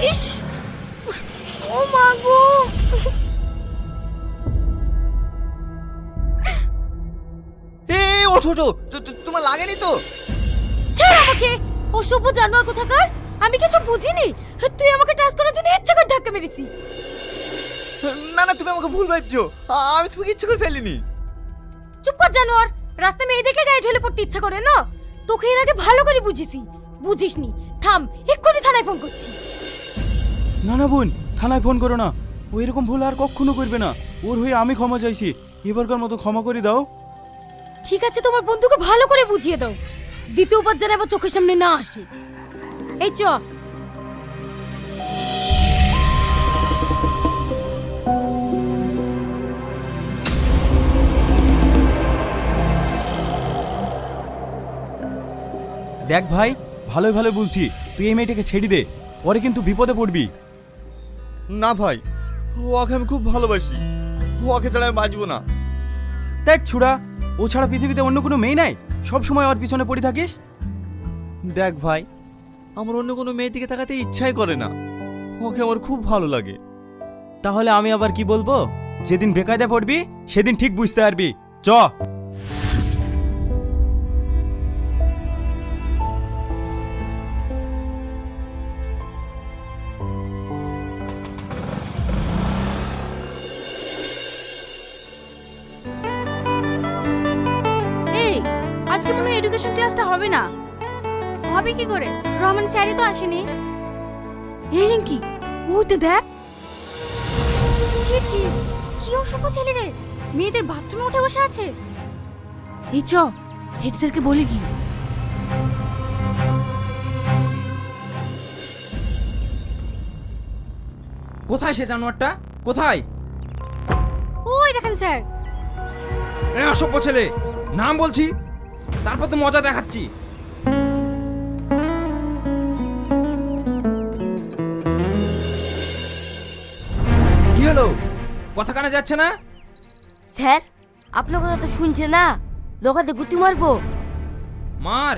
ইস, ও মা গো। ওঠো ওঠো, তোমার লাগেনি তো? ছাড় আমাকে, অসভ্য জানোয়ার কোথাকার। আমি কিছু বুঝিনি, তুই আমাকে টাচ করার জন্য ইচ্ছা করে ধাক্কা মেরেছি। না না, তুমি আমাকে ভুল ভাবছো, আমি তোমাকে ইচ্ছে করে ফেলিনি। চুপ কর জানোয়ার, রাস্তায় মেয়ে দেখলে গায়ে ঢলে পড়তে ইচ্ছা করে না? তোকে এর আগে ভালো করে বুঝিছি, বুঝিসনি। থাম, এক্ষুনি থানায় ফোন করছি। না না বোন, থানায় ফোন করো না। ও এরকম ভুল আর কখনো করবে না। ওর হয়ে আমি ক্ষমা চাইছি, এবারকার মতো ক্ষমা করে দাও। ঠিক আছে, তোমার বন্ধুকে ভালো করে বুঝিয়ে দাও, দ্বিতীয়বার যেন আবার চোখের সামনে না আসে। এই চ। দেখ ভাই, ভালোই ভালো বলছি, তুই এই মেয়েটাকে ছেড়ে দে, পরে কিন্তু বিপদে পড়বি। না ভাই, ওকে আমি খুব ভালোবাসি, ওকে ছাড়া আমি বাঁচবো না। দেখ ছুড়া, ও ছাড়া পৃথিবীতে অন্য কোনো মেয়ে নাই, সব সময় ওর পিছনে পড়ে থাকিস। দেখ ভাই, আমার অন্য কোনো মেয়ের দিকে তাকাতে ইচ্ছাই করে না, ওকে আমার খুব ভালো লাগে। তাহলে আমি আবার কি বলবো? যেদিন বেকায়দা পড়বি সেদিন ঠিক বুঝতে পারবি। চ। এই, আজকে মনে হয় এডুকেশন ক্লাসটা হবে না। হবে কি করে? রহমান স্যারই তো আসেনি। এই রিঙ্কি, ওইটা দেখ। ছি ছি, কি অসভ্য ছেলে রে, মেয়েদের বাথরুমে উঠে বসে আছে। এই চ, হেড স্যারকে বলে কি। কোথায় সে জানোয়ারটা? কোথায়? ওই দেখেন স্যার। এ অসভ্য ছেলে, নাম বলছি, তারপর তো মজা দেখাচ্ছি। কি হলো, কথা কানে যাচ্ছে না? স্যার, আপনার কথা তো শুনছে না, লোকাতে গুতি মারবো। মার।